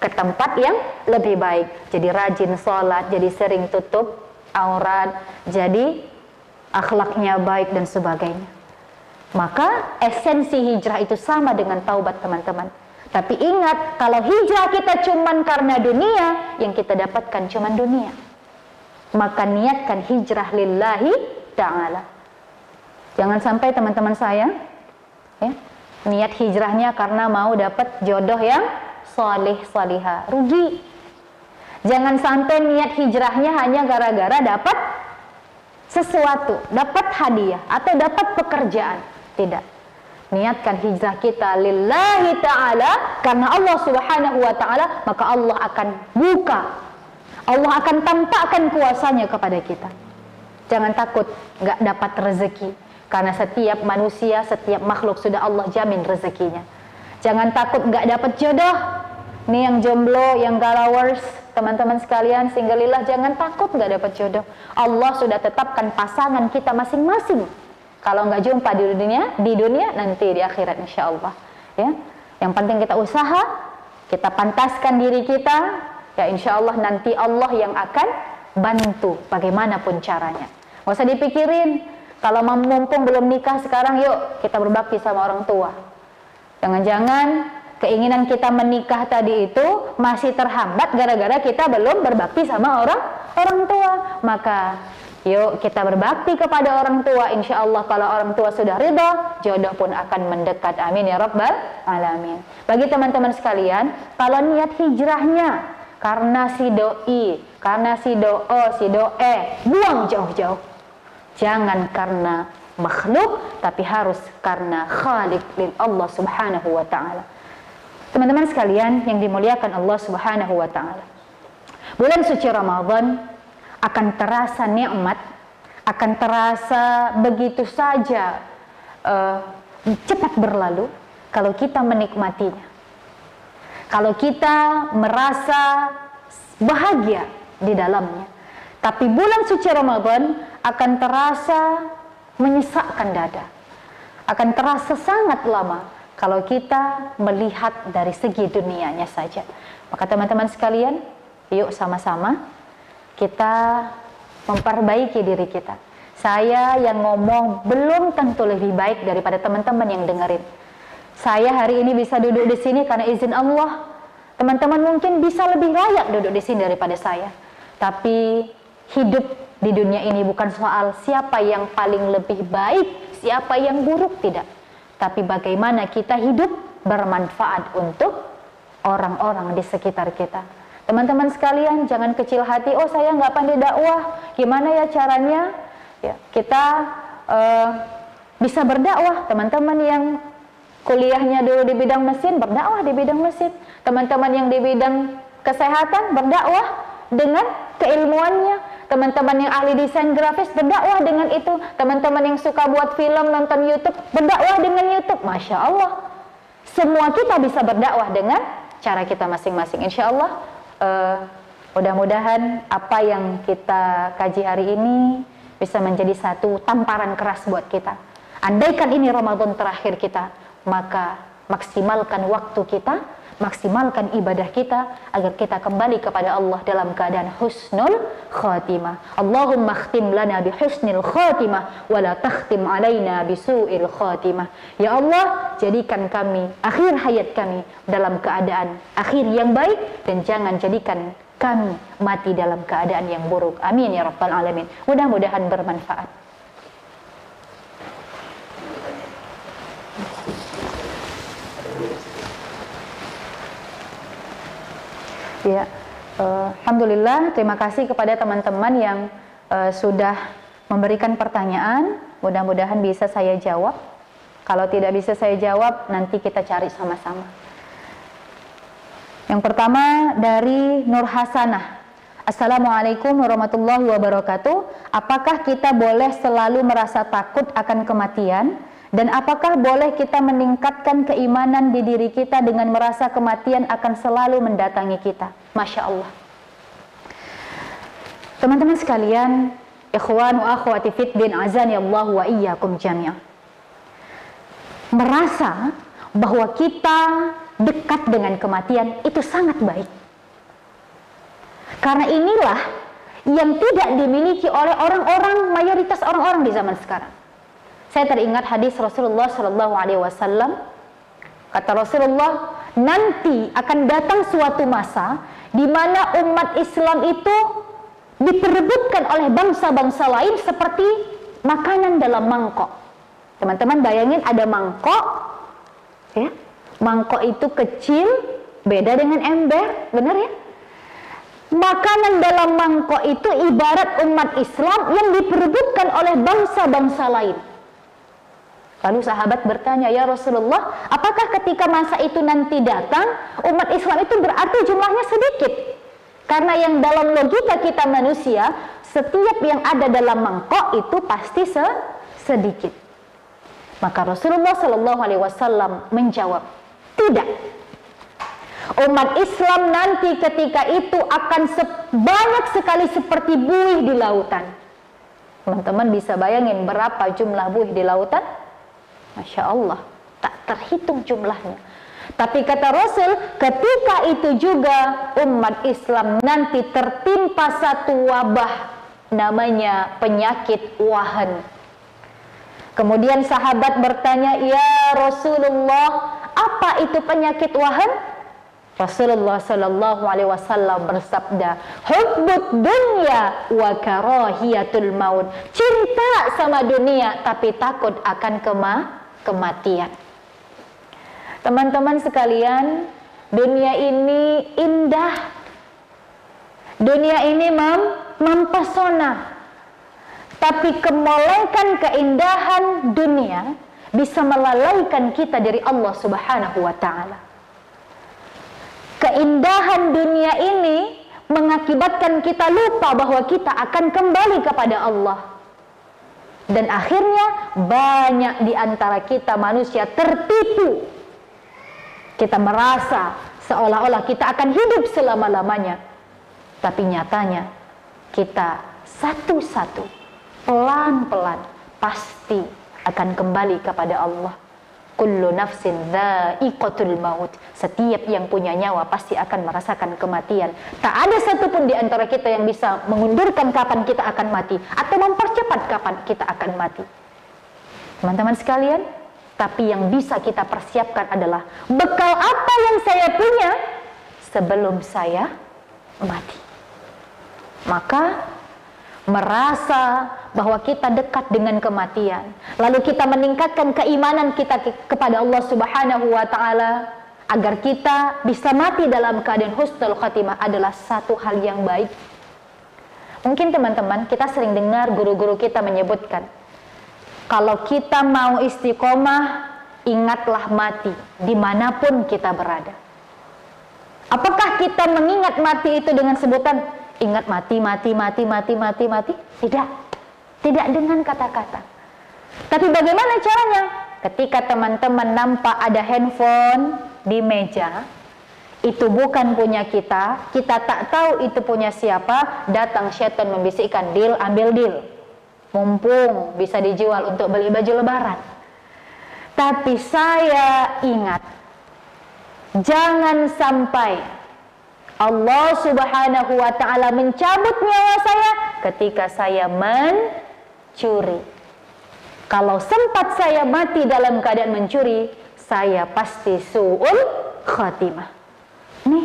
A: ke tempat yang lebih baik. Jadi rajin sholat, jadi sering tutup aurat, jadi akhlaknya baik dan sebagainya. Maka esensi hijrah itu sama dengan taubat teman-teman. Tapi ingat, kalau hijrah kita cuman karena dunia, yang kita dapatkan cuman dunia. Maka niatkan hijrah lillahi ta'ala. Jangan sampai teman-teman saya, ya, niat hijrahnya karena mau dapat jodoh yang soleh solihah, rugi. Jangan sampai niat hijrahnya hanya gara-gara dapat sesuatu, dapat hadiah atau dapat pekerjaan. Tidak. Niatkan hijrah kita lillahi ta'ala karena Allah Subhanahu wa ta'ala, maka Allah akan buka, Allah akan tampakkan kuasanya kepada kita. Jangan takut nggak dapat rezeki, karena setiap manusia, setiap makhluk sudah Allah jamin rezekinya. Jangan takut nggak dapat jodoh. Nih yang jomblo, yang galawers, teman-teman sekalian, singgalilah, jangan takut nggak dapat jodoh. Allah sudah tetapkan pasangan kita masing-masing. Kalau nggak jumpa di dunia nanti di akhirat insya Allah. Ya, yang penting kita usaha, kita pantaskan diri kita. Ya insya Allah nanti Allah yang akan bantu bagaimanapun caranya. Nggak usah dipikirin. Kalau mumpung belum nikah sekarang, yuk kita berbakti sama orang tua. Jangan-jangan keinginan kita menikah tadi itu masih terhambat gara-gara kita belum berbakti sama orang tua. Maka yuk kita berbakti kepada orang tua. Insya Allah kalau orang tua sudah ridha, jodoh pun akan mendekat. Amin ya rabbal alamin. Bagi teman-teman sekalian, kalau niat hijrahnya karena si doi, karena si doe, buang jauh-jauh. Jangan karena makhluk, tapi harus karena Khaliq lil Allah subhanahu wa ta'ala. Teman-teman sekalian yang dimuliakan Allah subhanahu wa ta'ala, bulan suci Ramadan akan terasa nikmat, akan terasa begitu saja cepat berlalu kalau kita menikmatinya. Kalau kita merasa bahagia di dalamnya. Tapi bulan suci Ramadan akan terasa menyesakkan dada. Akan terasa sangat lama kalau kita melihat dari segi dunianya saja. Maka teman-teman sekalian, yuk sama-sama kita memperbaiki diri kita. Saya yang ngomong belum tentu lebih baik daripada teman-teman yang dengerin. Saya hari ini bisa duduk di sini karena izin Allah. Teman-teman mungkin bisa lebih layak duduk di sini daripada saya. Tapi hidup di dunia ini bukan soal siapa yang paling lebih baik, siapa yang buruk, tidak. Tapi bagaimana kita hidup bermanfaat untuk orang-orang di sekitar kita. Teman-teman sekalian, jangan kecil hati, oh saya nggak pandai dakwah, gimana ya caranya? Ya, kita bisa berdakwah. Teman-teman yang kuliahnya dulu di bidang mesin, berdakwah di bidang mesin. Teman-teman yang di bidang kesehatan, berdakwah dengan keilmuannya. Teman-teman yang ahli desain grafis, berdakwah dengan itu. Teman-teman yang suka buat film, nonton YouTube, berdakwah dengan YouTube. Masya Allah, semua kita bisa berdakwah dengan cara kita masing-masing. Insya Allah, mudah-mudahan apa yang kita kaji hari ini bisa menjadi satu tamparan keras buat kita. Andaikan ini Ramadan terakhir kita, maka maksimalkan waktu kita, maksimalkan ibadah kita agar kita kembali kepada Allah dalam keadaan husnul khatimah. Allahumma khtim lana bi husnil khatimah wa la takhtim alaina bi su'il khatimah. Ya Allah, jadikan kami, akhir hayat kami dalam keadaan akhir yang baik, dan jangan jadikan kami mati dalam keadaan yang buruk. Amin ya rabbal alamin. Mudah-mudahan bermanfaat. Ya, alhamdulillah, terima kasih kepada teman-teman yang sudah memberikan pertanyaan. Mudah-mudahan bisa saya jawab. Kalau tidak bisa saya jawab, nanti kita cari sama-sama. Yang pertama dari Nur Hasanah. Assalamualaikum warahmatullahi wabarakatuh. Apakah kita boleh selalu merasa takut akan kematian? Dan apakah boleh kita meningkatkan keimanan di diri kita dengan merasa kematian akan selalu mendatangi kita? Masya Allah. Teman-teman sekalian, ikhwan wa akhwati fid din, azani Allah wa iyyakum jami'an. Merasa bahwa kita dekat dengan kematian itu sangat baik. Karena inilah yang tidak dimiliki oleh orang-orang, mayoritas orang-orang di zaman sekarang. Saya teringat hadis Rasulullah Shallallahu Alaihi Wasallam. Kata Rasulullah, nanti akan datang suatu masa di mana umat Islam itu diperebutkan oleh bangsa-bangsa lain seperti makanan dalam mangkok. Teman-teman bayangin ada mangkok, ya, mangkok itu kecil, beda dengan ember, benar ya? Makanan dalam mangkok itu ibarat umat Islam yang diperebutkan oleh bangsa-bangsa lain. Lalu sahabat bertanya, ya Rasulullah, apakah ketika masa itu nanti datang, umat Islam itu berarti jumlahnya sedikit? Karena yang dalam logika kita manusia, setiap yang ada dalam mangkok itu pasti sedikit. Maka Rasulullah Shallallahu Alaihi Wasallam menjawab, tidak. Umat Islam nanti ketika itu akan banyak sekali seperti buih di lautan. Teman-teman bisa bayangin berapa jumlah buih di lautan? Masya Allah, tak terhitung jumlahnya. Tapi kata Rasul, ketika itu juga umat Islam nanti tertimpa satu wabah, namanya penyakit wahan. Kemudian sahabat bertanya, ya Rasulullah, apa itu penyakit wahan? Rasulullah Sallallahu Alaihi Wasallam bersabda, hubbud dunya wa karahiyatul maut. Cinta sama dunia tapi takut akan kematian. Teman-teman sekalian, dunia ini indah. Dunia ini mempesona. Tapi kemolekan keindahan dunia bisa melalaikan kita dari Allah Subhanahu wa Ta'ala. Keindahan dunia ini mengakibatkan kita lupa bahwa kita akan kembali kepada Allah. Dan akhirnya banyak di antara kita manusia tertipu. Kita merasa seolah-olah kita akan hidup selama-lamanya. Tapi nyatanya kita satu-satu, pelan-pelan pasti akan kembali kepada Allah. Kullu nafsin dha'iqatul maut. Setiap yang punya nyawa pasti akan merasakan kematian. Tak ada satupun di antara kita yang bisa mengundurkan kapan kita akan mati atau mempercepat kapan kita akan mati. Teman-teman sekalian, tapi yang bisa kita persiapkan adalah bekal apa yang saya punya sebelum saya mati. Maka merasa bahwa kita dekat dengan kematian, lalu kita meningkatkan keimanan kita kepada Allah Subhanahu wa Ta'ala agar kita bisa mati dalam keadaan husnul khatimah adalah satu hal yang baik. Mungkin teman-teman, kita sering dengar guru-guru kita menyebutkan, kalau kita mau istiqomah, ingatlah mati dimanapun kita berada. Apakah kita mengingat mati itu dengan sebutan ingat mati? Tidak. Tidak dengan kata-kata. Tapi bagaimana caranya? Ketika teman-teman nampak ada handphone di meja, itu bukan punya kita tak tahu itu punya siapa, datang syaitan membisikkan, deal, ambil deal. Mumpung bisa dijual untuk beli baju lebaran. Tapi saya ingat, jangan sampai Allah Subhanahu wa Ta'ala mencabut nyawa saya ketika saya mencuri. Kalau sempat saya mati dalam keadaan mencuri, saya pasti su'ul khatimah. Nih,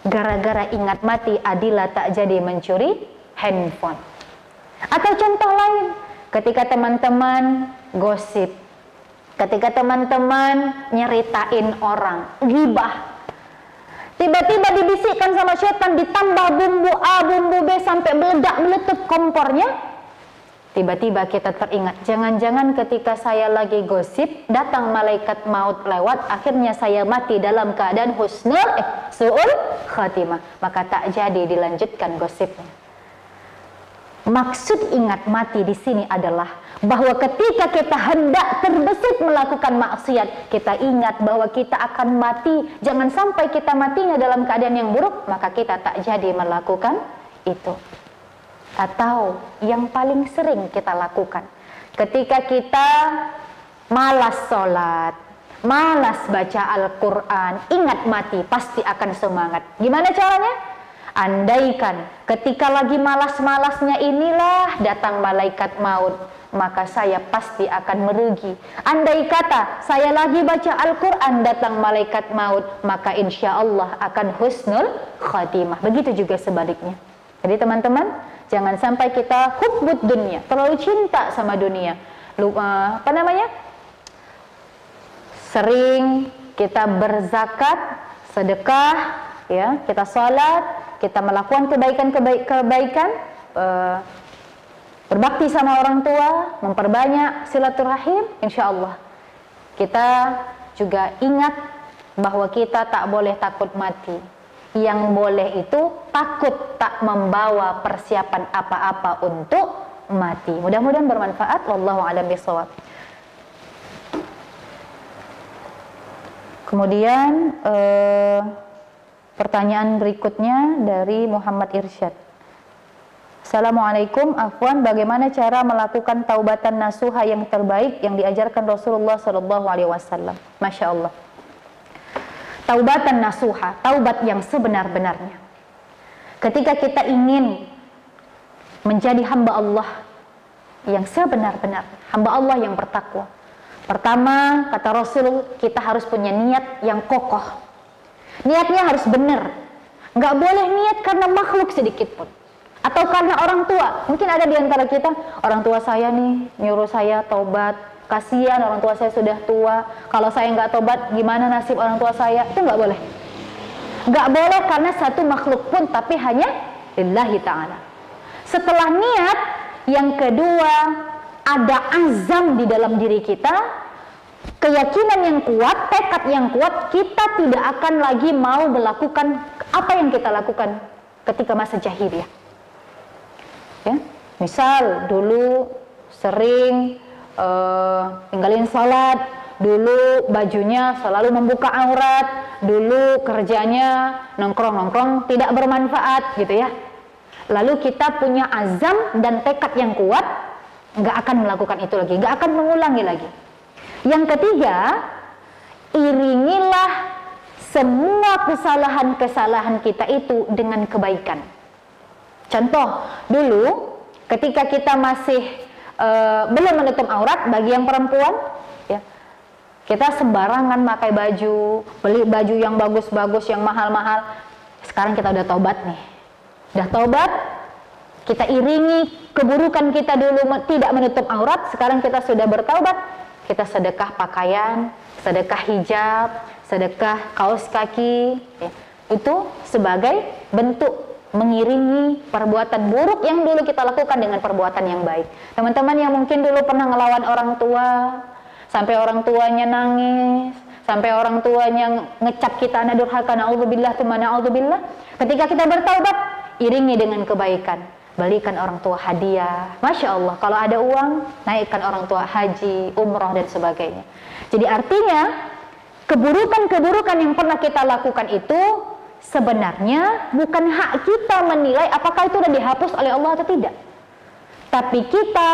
A: gara-gara ingat mati, Adila tak jadi mencuri handphone. Atau contoh lain, ketika teman-teman gosip, ketika teman-teman nyeritain orang, ghibah, tiba-tiba dibisikkan sama syaitan, ditambah bumbu A, bumbu B sampai meledak-meletup kompornya. Tiba-tiba kita teringat, jangan-jangan ketika saya lagi gosip, datang malaikat maut lewat, akhirnya saya mati dalam keadaan su'ul khatimah. Maka tak jadi dilanjutkan gosipnya. Maksud ingat mati di sini adalah bahwa ketika kita hendak terbesit melakukan maksiat, kita ingat bahwa kita akan mati. Jangan sampai kita matinya dalam keadaan yang buruk, maka kita tak jadi melakukan itu. Atau yang paling sering kita lakukan, ketika kita malas sholat, malas baca Al-Quran, ingat mati, pasti akan semangat. Gimana caranya? Andaikan ketika lagi malas-malasnya inilah datang malaikat maut, maka saya pasti akan merugi. Andai kata saya lagi baca Al-Quran, datang malaikat maut, maka insya Allah akan husnul khatimah. Begitu juga sebaliknya. Jadi teman-teman, jangan sampai kita hubbud dunia, terlalu cinta sama dunia. Lupa, sering kita berzakat, sedekah, ya, kita sholat, kita melakukan kebaikan, berbakti sama orang tua, memperbanyak silaturahim, insya Allah kita juga ingat bahwa kita tak boleh takut mati. Yang boleh itu takut tak membawa persiapan apa-apa untuk mati. Mudah-mudahan bermanfaat. Wallahu a'lam bishawab. Kemudian pertanyaan berikutnya dari Muhammad Irsyad. Assalamualaikum, afwan, bagaimana cara melakukan taubatan nasuha yang terbaik yang diajarkan Rasulullah SAW? Masya Allah. Taubatan nasuha, taubat yang sebenar-benarnya. Ketika kita ingin menjadi hamba Allah yang sebenar-benar, hamba Allah yang bertakwa. Pertama, kata Rasul, kita harus punya niat yang kokoh. Niatnya harus benar. Nggak boleh niat karena makhluk sedikit pun. Atau karena orang tua. Mungkin ada di antara kita, orang tua saya nih nyuruh saya taubat. Kasihan orang tua saya sudah tua. Kalau saya nggak taubat, gimana nasib orang tua saya? Itu nggak boleh. Nggak boleh karena satu makhluk pun, tapi hanya lillahi ta'ala. Setelah niat, yang kedua, ada azam di dalam diri kita, keyakinan yang kuat, tekad yang kuat, kita tidak akan lagi mau melakukan apa yang kita lakukan ketika masa jahiliyah. Ya, misal dulu sering tinggalin salat, dulu bajunya selalu membuka aurat, dulu kerjanya nongkrong-nongkrong tidak bermanfaat gitu ya. Lalu kita punya azam dan tekad yang kuat, nggak akan melakukan itu lagi, nggak akan mengulangi lagi. Yang ketiga, iringilah semua kesalahan-kesalahan kita itu dengan kebaikan. Contoh, dulu ketika kita masih belum menutup aurat, bagi yang perempuan, ya, kita sembarangan pakai baju, beli baju yang bagus-bagus, yang mahal-mahal. Sekarang kita udah taubat nih, udah taubat, kita iringi keburukan kita dulu tidak menutup aurat. Sekarang kita sudah bertaubat, kita sedekah pakaian, sedekah hijab, sedekah kaos kaki, ya. Itu sebagai bentuk mengiringi perbuatan buruk yang dulu kita lakukan dengan perbuatan yang baik. Teman-teman yang mungkin dulu pernah ngelawan orang tua, sampai orang tuanya nangis, sampai orang tuanya ngecap kita ana durhaka, naudzubillah, tsumma naudzubillah. Ketika kita bertaubat, iringi dengan kebaikan. Belikan orang tua hadiah, Masya Allah, kalau ada uang, naikkan orang tua haji, umroh, dan sebagainya. Jadi artinya, keburukan-keburukan yang pernah kita lakukan itu sebenarnya bukan hak kita menilai apakah itu sudah dihapus oleh Allah atau tidak. Tapi kita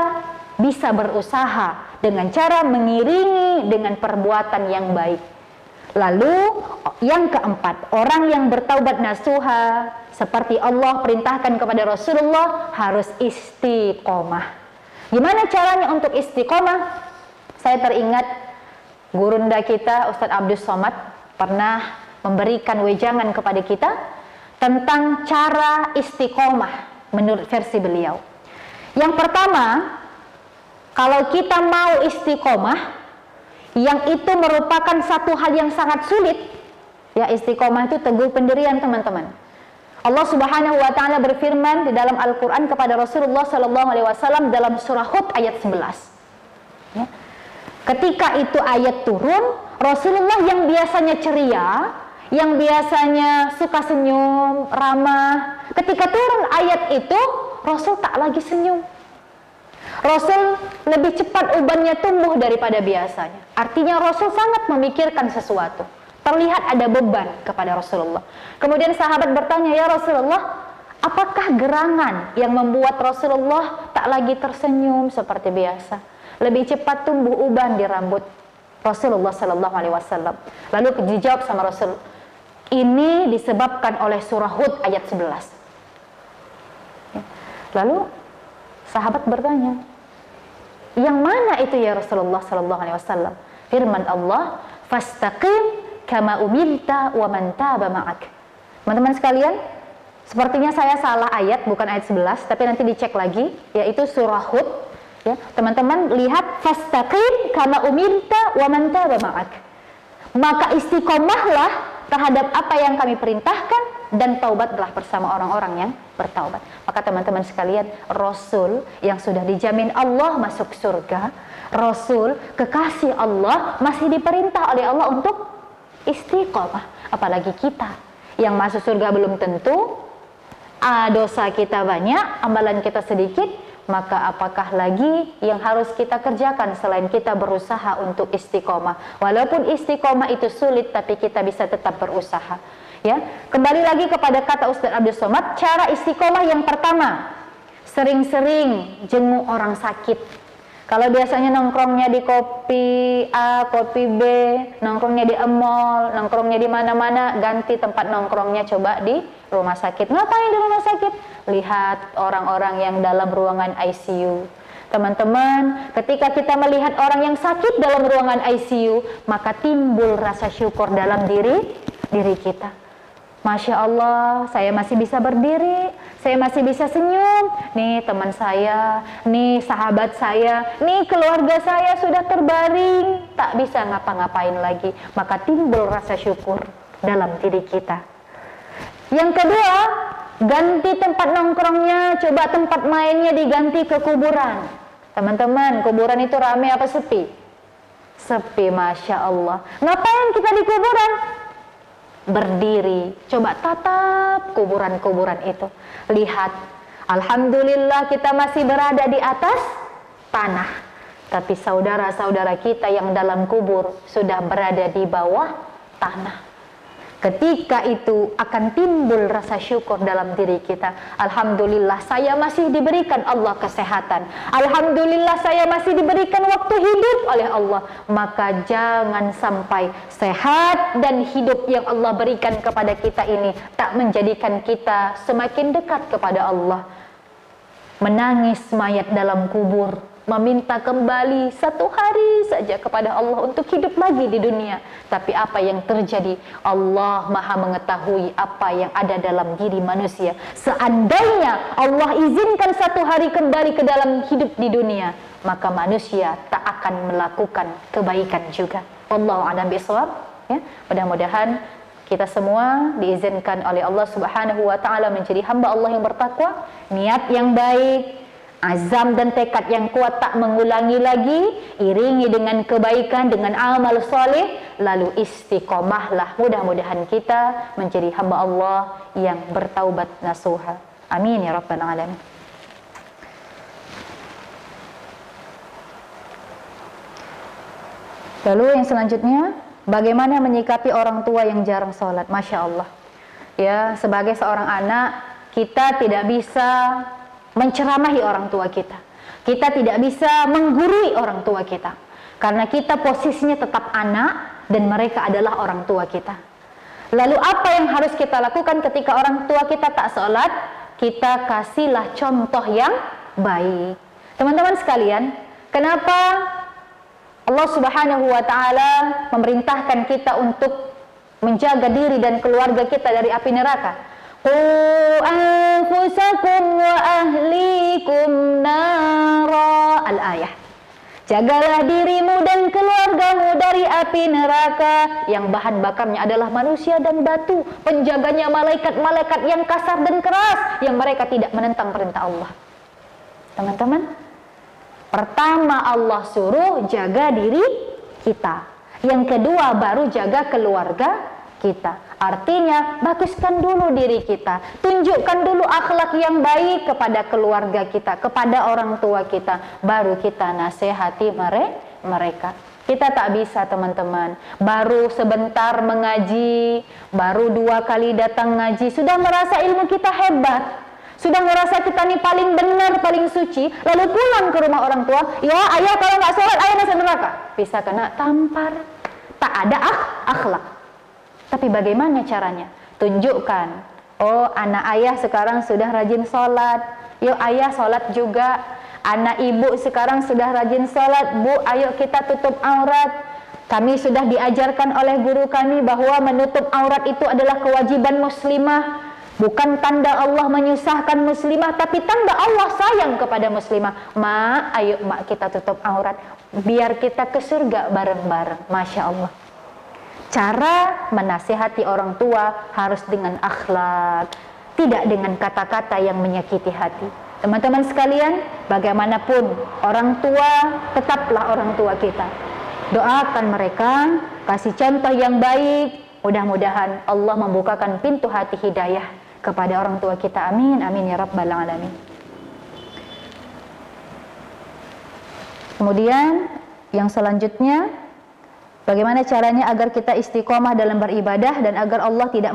A: bisa berusaha dengan cara mengiringi dengan perbuatan yang baik. Lalu yang keempat, orang yang bertaubat nasuha seperti Allah perintahkan kepada Rasulullah harus istiqomah. Gimana caranya untuk istiqomah? Saya teringat gurunda kita Ustadz Abdus Somad pernah memberikan wejangan kepada kita tentang cara istiqomah menurut versi beliau. Yang pertama, kalau kita mau istiqomah, yang itu merupakan satu hal yang sangat sulit, ya, istiqomah itu teguh pendirian, teman-teman. Allah Subhanahu wa taala berfirman di dalam Al-Qur'an kepada Rasulullah sallallahu alaihi wasallam dalam surah Hud ayat 11. Ya. Ketika itu ayat turun, Rasulullah yang biasanya ceria, yang biasanya suka senyum, ramah, ketika turun ayat itu, Rasul tak lagi senyum. Rasul lebih cepat ubannya tumbuh daripada biasanya. Artinya Rasul sangat memikirkan sesuatu. Terlihat ada beban kepada Rasulullah. Kemudian sahabat bertanya, ya Rasulullah, apakah gerangan yang membuat Rasulullah tak lagi tersenyum seperti biasa? Lebih cepat tumbuh uban di rambut Rasulullah Sallallahu Alaihi Wasallam. Lalu dijawab sama Rasul, ini disebabkan oleh surah Hud ayat 11. Lalu sahabat bertanya, yang mana itu ya Rasulullah Sallallahu Alaihi Wasallam? Firman Allah, fastaqim kama umirta wa man taba ma'ak. Teman-teman sekalian, sepertinya saya salah ayat, bukan ayat 11, tapi nanti dicek lagi, yaitu surah Hud. Ya, teman-teman lihat, fastaqim kama umirta wa man taba ma'ak. Maka istiqomahlah terhadap apa yang kami perintahkan dan taubatlah bersama orang-orang yang bertaubat. Maka teman-teman sekalian, Rasul yang sudah dijamin Allah masuk surga, Rasul kekasih Allah masih diperintah oleh Allah untuk istiqomah. Apalagi kita Yang masuk surga belum tentu, dosa kita banyak, amalan kita sedikit, maka apakah lagi yang harus kita kerjakan selain kita berusaha untuk istiqomah. Walaupun istiqomah itu sulit, tapi kita bisa tetap berusaha. Ya, kembali lagi kepada kata Ustaz Abdul Somad, cara istiqomah yang pertama, sering-sering jenguk orang sakit. Kalau biasanya nongkrongnya di kopi A, kopi B, nongkrongnya di mall, nongkrongnya di mana-mana, ganti tempat nongkrongnya, coba di rumah sakit. Ngapain di rumah sakit? Lihat orang-orang yang dalam ruangan ICU. Teman-teman, ketika kita melihat orang yang sakit dalam ruangan ICU, maka timbul rasa syukur dalam diri kita. Masya Allah, saya masih bisa berdiri, saya masih bisa senyum. Nih teman saya, nih sahabat saya, nih keluarga saya sudah terbaring, tak bisa ngapa-ngapain lagi. Maka timbul rasa syukur dalam diri kita. Yang kedua, ganti tempat nongkrongnya, coba tempat mainnya diganti ke kuburan. Teman-teman, kuburan itu ramai apa sepi? Sepi, Masya Allah. Ngapain kita di kuburan? Berdiri, coba tatap kuburan-kuburan itu. Lihat, alhamdulillah kita masih berada di atas tanah, tapi saudara-saudara kita yang dalam kubur sudah berada di bawah tanah. Ketika itu akan timbul rasa syukur dalam diri kita. Alhamdulillah saya masih diberikan Allah kesehatan. Alhamdulillah saya masih diberikan waktu hidup oleh Allah. Maka jangan sampai sehat dan hidup yang Allah berikan kepada kita ini tak menjadikan kita semakin dekat kepada Allah. Menangis mayat dalam kubur, meminta kembali satu hari saja kepada Allah untuk hidup lagi di dunia. Tapi apa yang terjadi? Allah Maha mengetahui apa yang ada dalam diri manusia. Seandainya Allah izinkan satu hari kembali ke dalam hidup di dunia, maka manusia tak akan melakukan kebaikan juga. Wallahu a'lam bishawab. Ya, mudah-mudahan kita semua diizinkan oleh Allah Subhanahu wa taala menjadi hamba Allah yang bertakwa, niat yang baik, azam dan tekad yang kuat tak mengulangi lagi, iringi dengan kebaikan, dengan amal soleh, lalu istiqomahlah. Mudah-mudahan kita menjadi hamba Allah yang bertaubat nasuha. Amin ya rabbal alamin. Lalu yang selanjutnya, bagaimana menyikapi orang tua yang jarang sholat? Masya Allah. Ya, sebagai seorang anak, kita tidak bisa menceramahi orang tua kita. Kita tidak bisa menggurui orang tua kita. Karena kita posisinya tetap anak dan mereka adalah orang tua kita. Lalu apa yang harus kita lakukan ketika orang tua kita tak sholat? Kita kasihlah contoh yang baik. Teman-teman sekalian, kenapa Allah Subhanahu wa taala memerintahkan kita untuk menjaga diri dan keluarga kita dari api neraka? Qu anfusakum wa ahlikum nara, al-ayah. Jagalah dirimu dan keluargamu dari api neraka yang bahan bakarnya adalah manusia dan batu. Penjaganya malaikat-malaikat yang kasar dan keras, yang mereka tidak menentang perintah Allah. Teman-teman, pertama Allah suruh jaga diri kita. Yang kedua baru jaga keluarga kita. Artinya baguskan dulu diri kita, tunjukkan dulu akhlak yang baik kepada keluarga kita, kepada orang tua kita, baru kita nasihati mereka. Kita tak bisa teman-teman, baru sebentar mengaji, baru 2 kali datang ngaji, sudah merasa ilmu kita hebat, sudah merasa kita nih paling benar, paling suci, lalu pulang ke rumah orang tua, ya ayah kalau nggak sholat ayah masuk neraka, bisa kena tampar. Tak ada akhlak. Tapi bagaimana caranya? Tunjukkan, oh anak ayah sekarang sudah rajin sholat, yuk ayah sholat juga. Anak ibu sekarang sudah rajin sholat, bu ayo kita tutup aurat. Kami sudah diajarkan oleh guru kami bahwa menutup aurat itu adalah kewajiban muslimah. Bukan tanda Allah menyusahkan muslimah, tapi tanda Allah sayang kepada muslimah. Ma, ayo mak kita tutup aurat, biar kita ke surga bareng-bareng. Masya Allah. Cara menasihati orang tua harus dengan akhlak, tidak dengan kata-kata yang menyakiti hati. Teman-teman sekalian, bagaimanapun orang tua tetaplah orang tua kita. Doakan mereka, kasih contoh yang baik, mudah-mudahan Allah membukakan pintu hati hidayah kepada orang tua kita. Amin, amin ya rabbal alamin. Kemudian yang selanjutnya, bagaimana caranya agar kita istiqomah dalam beribadah dan agar Allah tidak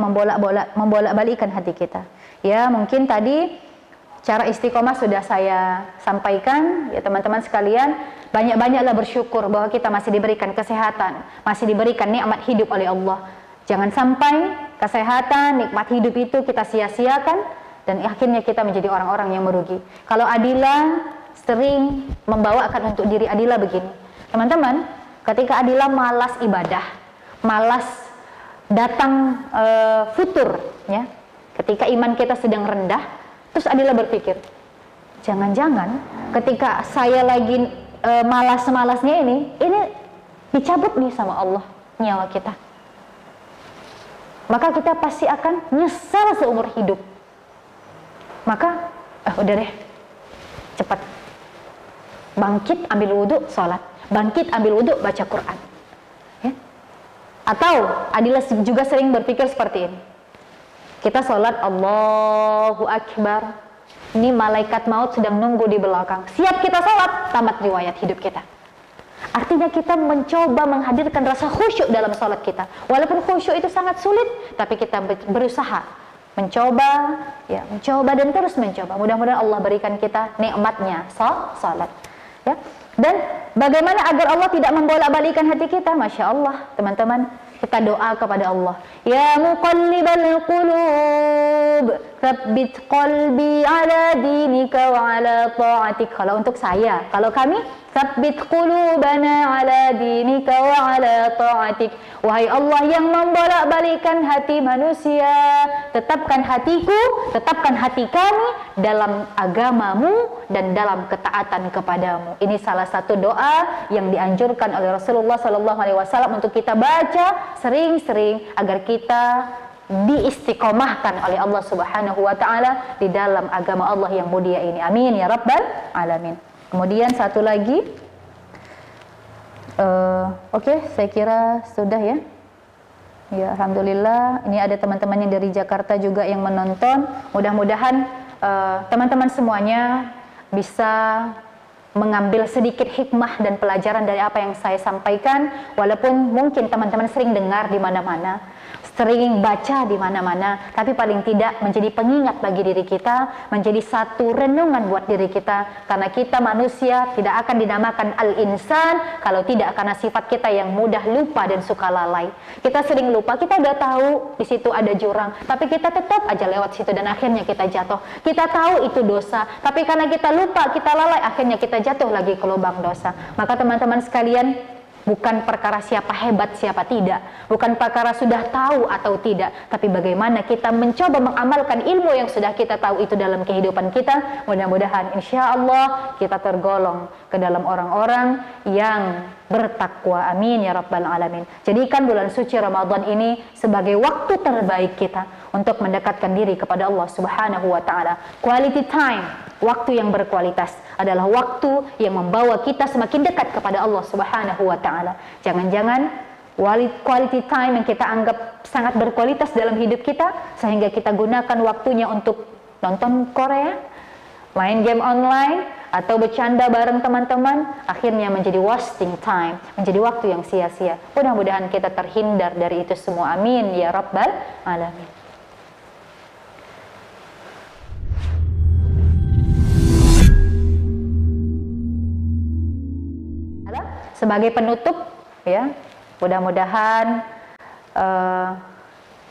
A: membolak-balikkan hati kita. Ya, mungkin tadi cara istiqomah sudah saya sampaikan, ya teman-teman sekalian, banyak-banyaklah bersyukur bahwa kita masih diberikan kesehatan, masih diberikan nikmat hidup oleh Allah. Jangan sampai kesehatan, nikmat hidup itu kita sia-siakan dan akhirnya kita menjadi orang-orang yang merugi. Kalau Adila sering membawakan untuk diri Adila begini, teman-teman, ketika Adila malas ibadah, malas datang futur, ya, ketika iman kita sedang rendah, terus Adila berpikir, jangan-jangan ketika saya lagi malas-malasnya ini dicabut nih sama Allah nyawa kita. Maka kita pasti akan nyesal seumur hidup. Maka, udah deh, cepat bangkit, ambil wudhu, sholat. Bangkit, ambil wudhu, baca Quran. Ya? Atau Adila juga sering berpikir seperti ini. Kita sholat, Allahu Akbar. Ini malaikat maut sedang nunggu di belakang. Siap kita sholat, tamat riwayat hidup kita. Artinya kita mencoba menghadirkan rasa khusyuk dalam sholat kita. Walaupun khusyuk itu sangat sulit, tapi kita berusaha mencoba, ya, mencoba dan terus mencoba. Mudah-mudahan Allah berikan kita nikmatnya sholat. Ya. Dan bagaimana agar Allah tidak membolak-balikan hati kita? Masya Allah, teman-teman, kita doa kepada Allah. Ya muqallibal qulub, tsabbit qalbi ala dinika wa ala ta'atik. Kalau untuk saya, kalau kami, tsabbit qulubana ala dinika wa ala ta'atik. Wahai Allah yang membolak-balikan hati manusia, tetapkan hatiku, tetapkan hati kami dalam agamamu dan dalam ketaatan kepadamu. Ini salah satu doa yang dianjurkan oleh Rasulullah SAW untuk kita baca sering-sering agar kita diistiqomahkan oleh Allah Subhanahu wa taala di dalam agama Allah yang mulia ini. Amin ya rabbal alamin. Kemudian satu lagi, oke, saya kira sudah ya. Ya, alhamdulillah. Ini ada teman-teman yang dari Jakarta juga yang menonton. Mudah-mudahan teman-teman semuanya bisa mengambil sedikit hikmah dan pelajaran dari apa yang saya sampaikan, walaupun mungkin teman-teman sering dengar di mana-mana, sering baca di mana-mana, tapi paling tidak menjadi pengingat bagi diri kita, menjadi satu renungan buat diri kita, karena kita manusia tidak akan dinamakan al-insan kalau tidak karena sifat kita yang mudah lupa dan suka lalai. Kita sering lupa, kita udah tahu di situ ada jurang, tapi kita tetap aja lewat situ dan akhirnya kita jatuh. Kita tahu itu dosa, tapi karena kita lupa, kita lalai, akhirnya kita jatuh lagi ke lubang dosa. Maka teman-teman sekalian, bukan perkara siapa hebat, siapa tidak. Bukan perkara sudah tahu atau tidak. Tapi bagaimana kita mencoba mengamalkan ilmu yang sudah kita tahu itu dalam kehidupan kita. Mudah-mudahan insya Allah kita tergolong ke dalam orang-orang yang bertakwa. Amin ya rabbal alamin. Jadikan bulan suci Ramadan ini sebagai waktu terbaik kita untuk mendekatkan diri kepada Allah Subhanahu wa taala. Quality time, waktu yang berkualitas adalah waktu yang membawa kita semakin dekat kepada Allah Subhanahu wa taala. Jangan-jangan quality time yang kita anggap sangat berkualitas dalam hidup kita sehingga kita gunakan waktunya untuk nonton Korea, main game online, atau bercanda bareng teman-teman, akhirnya menjadi wasting time, menjadi waktu yang sia-sia. Mudah-mudahan kita terhindar dari itu semua. Amin ya rabbal alamin. Sebagai penutup, ya, mudah-mudahan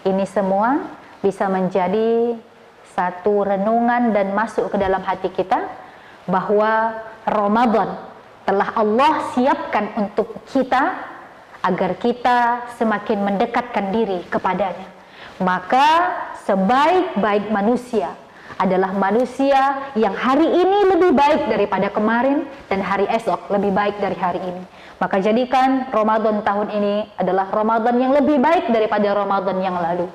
A: ini semua bisa menjadi satu renungan dan masuk ke dalam hati kita bahwa Ramadan telah Allah siapkan untuk kita agar kita semakin mendekatkan diri kepadanya. Maka sebaik-baik manusia adalah manusia yang hari ini lebih baik daripada kemarin dan hari esok lebih baik dari hari ini. Maka jadikan Ramadan tahun ini adalah Ramadan yang lebih baik daripada Ramadan yang lalu.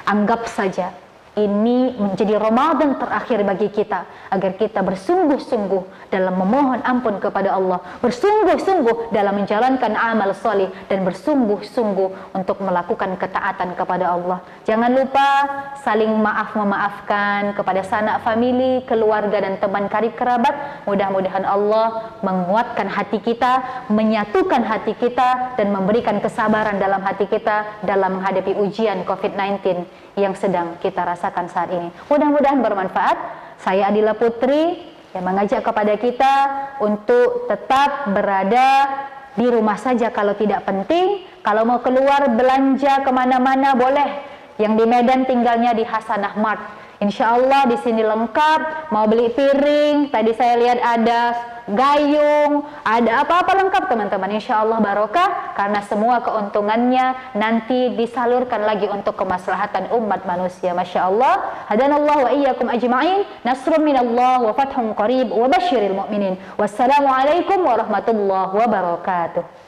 A: Anggap saja ini menjadi Ramadan terakhir bagi kita, agar kita bersungguh-sungguh dalam memohon ampun kepada Allah, bersungguh-sungguh dalam menjalankan amal soleh, dan bersungguh-sungguh untuk melakukan ketaatan kepada Allah. Jangan lupa saling memaafkan kepada sanak famili, keluarga, dan teman karib kerabat. Mudah-mudahan Allah menguatkan hati kita, menyatukan hati kita, dan memberikan kesabaran dalam hati kita dalam menghadapi ujian COVID-19 yang sedang kita rasakan saat ini. Mudah-mudahan bermanfaat. Saya Adila Putri yang mengajak kepada kita untuk tetap berada di rumah saja kalau tidak penting. Kalau mau keluar belanja kemana-mana boleh. Yang di Medan tinggalnya di Hasanah Mart. Insya Allah di sini lengkap. Mau beli piring, tadi saya lihat ada gayung, ada apa-apa lengkap teman-teman. Insya Allah barokah, karena semua keuntungannya nanti disalurkan lagi untuk kemaslahatan umat manusia. Masya Allah. Hadanallah wa iyyakum ajma'in. Nasrun minallah wa fathun qarib wa basyiril mu'minin. Wassalamualaikum warahmatullahi wabarakatuh.